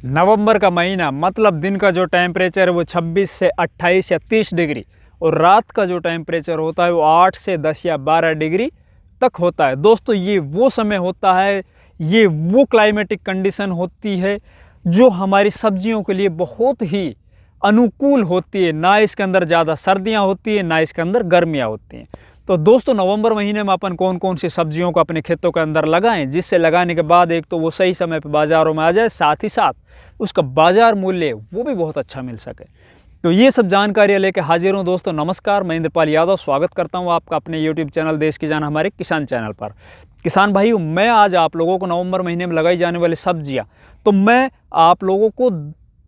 नवंबर का महीना मतलब दिन का जो टेम्परेचर है वो 26 से 28 या 30 डिग्री और रात का जो टेम्परेचर होता है वो 8 से 10 या 12 डिग्री तक होता है। दोस्तों ये वो समय होता है, ये वो क्लाइमेटिक कंडीशन होती है जो हमारी सब्जियों के लिए बहुत ही अनुकूल होती है। ना इसके अंदर ज़्यादा सर्दियाँ होती है, ना इसके अंदर गर्मियाँ होती हैं। तो दोस्तों नवंबर महीने में अपन कौन कौन सी सब्जियों को अपने खेतों के अंदर लगाएं जिससे लगाने के बाद एक तो वो सही समय पर बाज़ारों में आ जाए, साथ ही साथ उसका बाज़ार मूल्य वो भी बहुत अच्छा मिल सके। तो ये सब जानकारियाँ लेकर हाजिर हूँ। दोस्तों नमस्कार, मैं इंद्रपाल यादव स्वागत करता हूँ आपका अपने यूट्यूब चैनल देश की जान हमारे किसान चैनल पर। किसान भाइयों, मैं आज आप लोगों को नवंबर महीने में लगाई जाने वाली सब्जियाँ, तो मैं आप लोगों को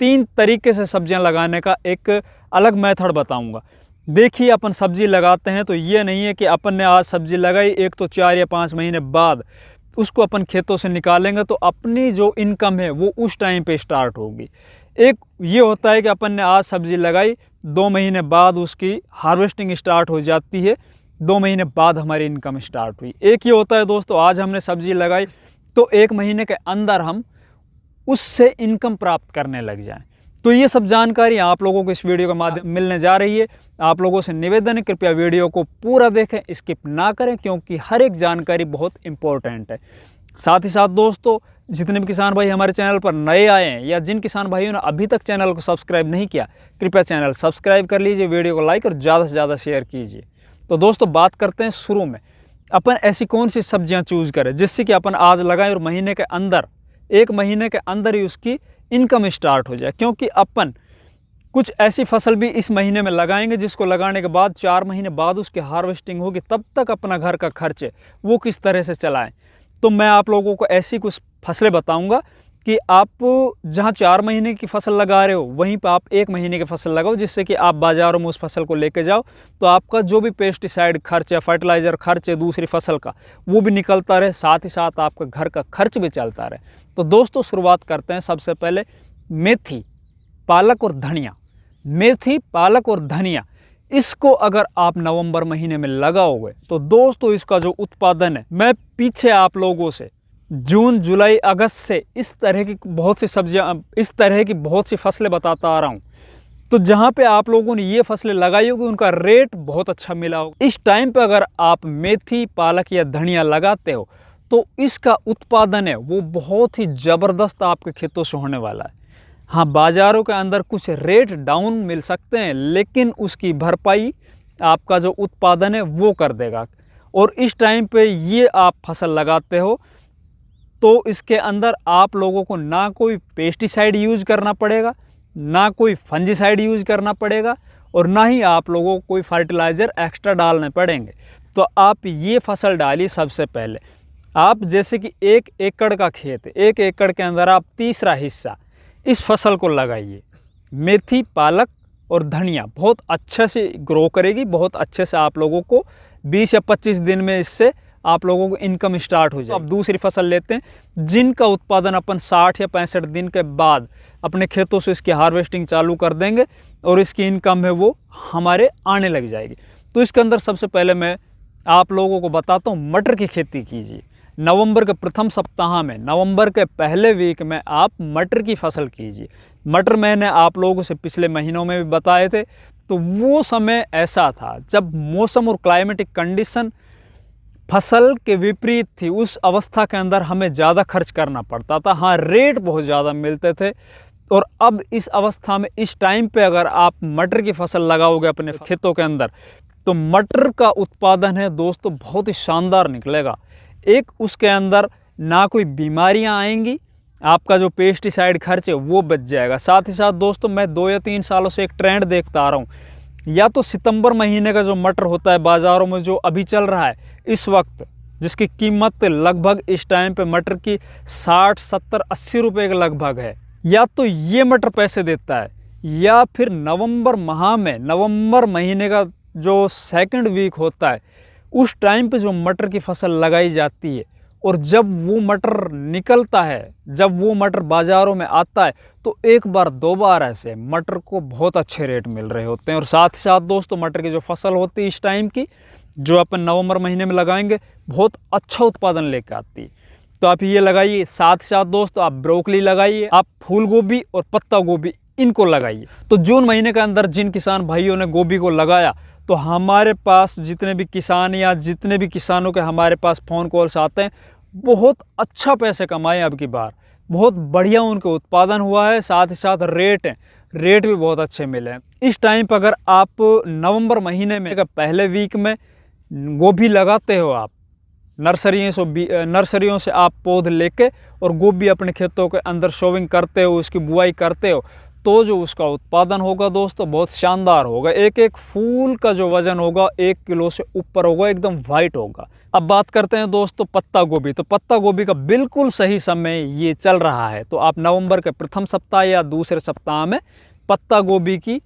3 तरीके से सब्जियाँ लगाने का एक अलग मेथड बताऊँगा। देखिए, अपन सब्जी लगाते हैं तो ये नहीं है कि अपन ने आज सब्जी लगाई, एक तो 4 या 5 महीने बाद उसको अपन खेतों से निकालेंगे तो अपनी जो इनकम है वो उस टाइम पे स्टार्ट होगी। एक ये होता है कि अपन ने आज सब्ज़ी लगाई, 2 महीने बाद उसकी हार्वेस्टिंग स्टार्ट हो जाती है, 2 महीने बाद हमारी इनकम स्टार्ट हुई। एक ये होता है दोस्तों, आज हमने सब्ज़ी लगाई तो 1 महीने के अंदर हम उससे इनकम प्राप्त करने लग जाएं। तो ये सब जानकारी आप लोगों को इस वीडियो के माध्यम मिलने जा रही है। आप लोगों से निवेदन है, कृपया वीडियो को पूरा देखें, स्किप ना करें, क्योंकि हर एक जानकारी बहुत इंपॉर्टेंट है। साथ ही साथ दोस्तों, जितने भी किसान भाई हमारे चैनल पर नए आए हैं या जिन किसान भाइयों ने अभी तक चैनल को सब्सक्राइब नहीं किया, कृपया चैनल सब्सक्राइब कर लीजिए, वीडियो को लाइक और ज़्यादा से ज़्यादा शेयर कीजिए। तो दोस्तों बात करते हैं शुरू में, अपन ऐसी कौन सी सब्जियां चूज़ करें जिससे कि अपन आज लगाएं और महीने के अंदर, 1 महीने के अंदर ही उसकी इनकम स्टार्ट हो जाए। क्योंकि अपन कुछ ऐसी फसल भी इस महीने में लगाएंगे जिसको लगाने के बाद 4 महीने बाद उसकी हार्वेस्टिंग होगी, तब तक अपना घर का खर्च है वो किस तरह से चलाएं। तो मैं आप लोगों को ऐसी कुछ फसलें बताऊंगा कि आप जहां 4 महीने की फसल लगा रहे हो वहीं पर आप 1 महीने की फसल लगाओ, जिससे कि आप बाज़ारों में उस फसल को लेके जाओ तो आपका जो भी पेस्टिसाइड खर्च है, फर्टिलाइज़र खर्च है दूसरी फसल का, वो भी निकलता रहे, साथ ही साथ आपका घर का खर्च भी चलता रहे। तो दोस्तों शुरुआत करते हैं सबसे पहले मेथी, पालक और धनिया। मेथी, पालक और धनिया, इसको अगर आप नवंबर महीने में लगाओगे तो दोस्तों इसका जो उत्पादन है, मैं पीछे आप लोगों से जून, जुलाई, अगस्त से इस तरह की बहुत सी सब्जियां, इस तरह की बहुत सी फसलें बताता आ रहा हूं। तो जहां पे आप लोगों ने ये फसलें लगाई होगी उनका रेट बहुत अच्छा मिला होगा। इस टाइम पे अगर आप मेथी, पालक या धनिया लगाते हो तो इसका उत्पादन है वो बहुत ही ज़बरदस्त आपके खेतों से होने वाला है। हाँ, बाज़ारों के अंदर कुछ रेट डाउन मिल सकते हैं, लेकिन उसकी भरपाई आपका जो उत्पादन है वो कर देगा। और इस टाइम पे ये आप फसल लगाते हो तो इसके अंदर आप लोगों को ना कोई पेस्टिसाइड यूज़ करना पड़ेगा, ना कोई फंजीसाइड यूज़ करना पड़ेगा, और ना ही आप लोगों को कोई फर्टिलाइज़र एक्स्ट्रा डालने पड़ेंगे। तो आप ये फसल डालिए। सबसे पहले आप जैसे कि 1 एकड़ का खेत है, 1 एकड़ के अंदर आप तीसरा हिस्सा इस फसल को लगाइए। मेथी, पालक और धनिया बहुत अच्छे से ग्रो करेगी, बहुत अच्छे से आप लोगों को 20 या 25 दिन में इससे आप लोगों को इनकम स्टार्ट हो जाए। अब दूसरी फसल लेते हैं जिनका उत्पादन अपन 60 या 65 दिन के बाद अपने खेतों से इसकी हार्वेस्टिंग चालू कर देंगे और इसकी इनकम है वो हमारे आने लग जाएगी। तो इसके अंदर सबसे पहले मैं आप लोगों को बताता हूँ, मटर की खेती कीजिए। नवंबर के प्रथम सप्ताह में, नवंबर के पहले वीक में आप मटर की फसल कीजिए। मटर मैंने आप लोगों से पिछले महीनों में भी बताए थे। तो वो समय ऐसा था जब मौसम और क्लाइमेटिक कंडीशन फसल के विपरीत थी। उस अवस्था के अंदर हमें ज़्यादा खर्च करना पड़ता था। हाँ, रेट बहुत ज़्यादा मिलते थे। और अब इस अवस्था में, इस टाइम पे अगर आप मटर की फसल लगाओगे अपने खेतों के अंदर तो मटर का उत्पादन है दोस्तों बहुत ही शानदार निकलेगा। एक, उसके अंदर ना कोई बीमारियां आएंगी, आपका जो पेस्टिसाइड खर्च है वो बच जाएगा। साथ ही साथ दोस्तों मैं 2 या 3 सालों से एक ट्रेंड देखता आ रहा हूँ, या तो सितंबर महीने का जो मटर होता है बाज़ारों में जो अभी चल रहा है इस वक्त, जिसकी कीमत लगभग इस टाइम पे मटर की 60, 70, 80 रुपये के लगभग है, या तो ये मटर पैसे देता है, या फिर नवंबर माह में, नवंबर महीने का जो 2nd वीक होता है उस टाइम पे जो मटर की फसल लगाई जाती है, और जब वो मटर निकलता है, जब वो मटर बाज़ारों में आता है तो 1 बार 2 बार ऐसे मटर को बहुत अच्छे रेट मिल रहे होते हैं। और साथ ही साथ दोस्तों मटर की जो फसल होती है इस टाइम की, जो अपन नवंबर महीने में लगाएंगे, बहुत अच्छा उत्पादन लेकर आती है। तो आप ये लगाइए। साथ ही साथ दोस्तों आप ब्रोकली लगाइए, आप फूल गोभी और पत्ता गोभी इनको लगाइए। तो जून महीने के अंदर जिन किसान भाइयों ने गोभी को लगाया, तो हमारे पास जितने भी किसान या जितने भी किसानों के हमारे पास फ़ोन कॉल्स आते हैं, बहुत अच्छा पैसे कमाए अब की बार, बहुत बढ़िया उनके उत्पादन हुआ है। साथ ही साथ रेट भी बहुत अच्छे मिले हैं। इस टाइम पर अगर आप नवंबर महीने में पहले वीक में गोभी लगाते हो, आप नर्सरियों से आप पौध लेके और गोभी अपने खेतों के अंदर शोविंग करते हो, उसकी बुआई करते हो, तो जो उसका उत्पादन होगा दोस्तों बहुत शानदार होगा। एक एक फूल का जो वजन होगा 1 किलो से ऊपर होगा, एकदम वाइट होगा। अब बात करते हैं दोस्तों पत्ता गोभी। तो पत्ता गोभी का बिल्कुल सही समय ये चल रहा है। तो आप नवंबर के प्रथम सप्ताह या दूसरे सप्ताह में पत्ता गोभी की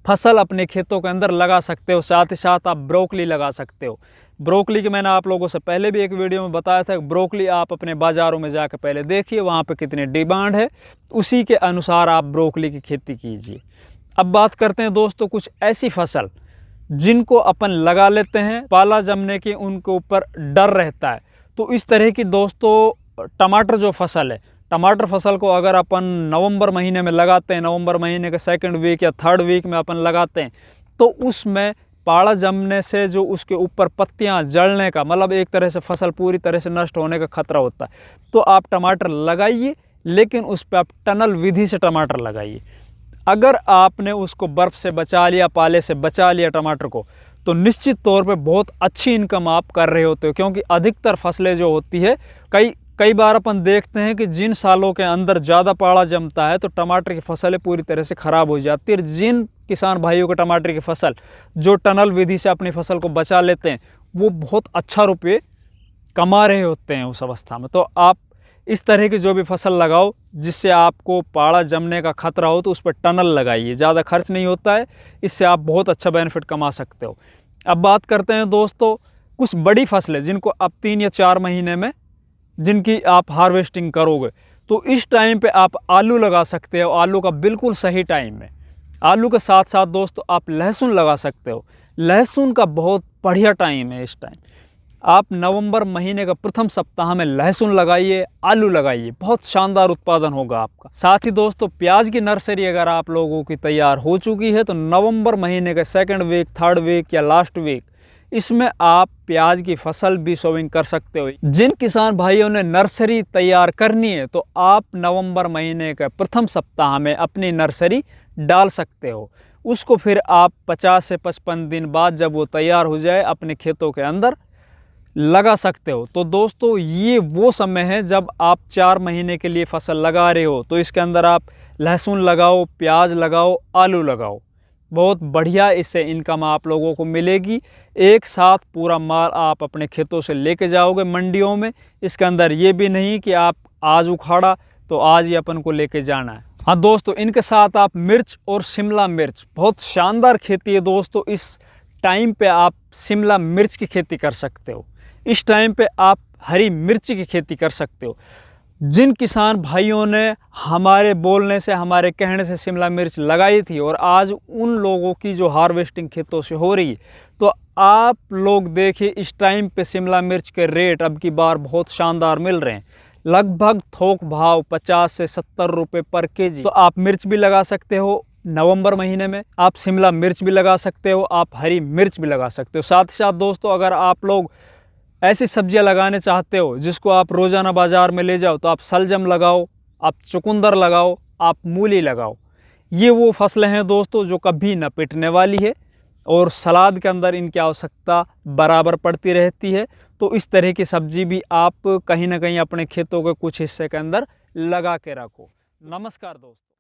फसल अपने खेतों के अंदर लगा सकते हो। साथ ही साथ आप ब्रोकली लगा सकते हो। ब्रोकली की मैंने आप लोगों से पहले भी एक वीडियो में बताया था कि ब्रोकली आप अपने बाज़ारों में जाकर पहले देखिए वहाँ पे कितनी डिमांड है, उसी के अनुसार आप ब्रोकली की खेती कीजिए। अब बात करते हैं दोस्तों कुछ ऐसी फसल जिनको अपन लगा लेते हैं, पाला जमने की उनके ऊपर डर रहता है। तो इस तरह की दोस्तों टमाटर जो फसल है, टमाटर फसल को अगर अपन नवंबर महीने में लगाते हैं, नवंबर महीने के 2nd वीक या 3rd वीक में अपन लगाते हैं, तो उसमें पाला जमने से जो उसके ऊपर पत्तियां जलने का, मतलब एक तरह से फसल पूरी तरह से नष्ट होने का खतरा होता है। तो आप टमाटर लगाइए, लेकिन उस पर आप टनल विधि से टमाटर लगाइए। अगर आपने उसको बर्फ़ से बचा लिया, पाले से बचा लिया टमाटर को, तो निश्चित तौर पे बहुत अच्छी इनकम आप कर रहे होते हो। क्योंकि अधिकतर फसलें जो होती है, कई बार अपन देखते हैं कि जिन सालों के अंदर ज़्यादा पाला जमता है तो टमाटर की फसलें पूरी तरह से ख़राब हो जाती है। जिन किसान भाइयों को टमाटर की फसल जो टनल विधि से अपनी फसल को बचा लेते हैं, वो बहुत अच्छा रुपये कमा रहे होते हैं उस अवस्था में। तो आप इस तरह की जो भी फसल लगाओ जिससे आपको पाला जमने का खतरा हो, तो उस पर टनल लगाइए। ज़्यादा खर्च नहीं होता है, इससे आप बहुत अच्छा बेनिफिट कमा सकते हो। अब बात करते हैं दोस्तों कुछ बड़ी फसलें जिनको आप 3 या 4 महीने में जिनकी आप हार्वेस्टिंग करोगे। तो इस टाइम पे आप आलू लगा सकते हो, आलू का बिल्कुल सही टाइम है। आलू के साथ साथ दोस्तों आप लहसुन लगा सकते हो, लहसुन का बहुत बढ़िया टाइम है इस टाइम। आप नवंबर महीने का प्रथम सप्ताह में लहसुन लगाइए, आलू लगाइए, बहुत शानदार उत्पादन होगा आपका। साथ ही दोस्तों प्याज की नर्सरी अगर आप लोगों की तैयार हो चुकी है, तो नवंबर महीने के 2nd वीक, 3rd वीक या लास्ट वीक, इसमें आप प्याज की फसल भी सोविंग कर सकते हो। जिन किसान भाइयों ने नर्सरी तैयार करनी है, तो आप नवंबर महीने के प्रथम सप्ताह में अपनी नर्सरी डाल सकते हो। उसको फिर आप 50 से 55 दिन बाद जब वो तैयार हो जाए अपने खेतों के अंदर लगा सकते हो। तो दोस्तों ये वो समय है जब आप 4 महीने के लिए फसल लगा रहे हो, तो इसके अंदर आप लहसुन लगाओ, प्याज लगाओ, आलू लगाओ, बहुत बढ़िया इससे इनकम आप लोगों को मिलेगी। एक साथ पूरा माल आप अपने खेतों से लेके जाओगे मंडियों में। इसके अंदर ये भी नहीं कि आप आज उखाड़ा तो आज ही अपन को लेके जाना है। हाँ दोस्तों, इनके साथ आप मिर्च और शिमला मिर्च, बहुत शानदार खेती है दोस्तों। इस टाइम पे आप शिमला मिर्च की खेती कर सकते हो, इस टाइम पे आप हरी मिर्च की खेती कर सकते हो। जिन किसान भाइयों ने हमारे बोलने से, हमारे कहने से शिमला मिर्च लगाई थी और आज उन लोगों की जो हार्वेस्टिंग खेतों से हो रही है, तो आप लोग देखिए इस टाइम पे शिमला मिर्च के रेट अब की बार बहुत शानदार मिल रहे हैं। लगभग थोक भाव 50 से 70 रुपये पर केजी। तो आप मिर्च भी लगा सकते हो नवंबर महीने में, आप शिमला मिर्च भी लगा सकते हो, आप हरी मिर्च भी लगा सकते हो। साथ ही साथ दोस्तों अगर आप लोग ऐसी सब्जियां लगाने चाहते हो जिसको आप रोज़ाना बाज़ार में ले जाओ, तो आप सलजम लगाओ, आप चुकंदर लगाओ, आप मूली लगाओ। ये वो फसलें हैं दोस्तों जो कभी न पिटने वाली है और सलाद के अंदर इनकी आवश्यकता बराबर पड़ती रहती है। तो इस तरह की सब्जी भी आप कहीं ना कहीं अपने खेतों के कुछ हिस्से के अंदर लगा के रखो। नमस्कार दोस्तों।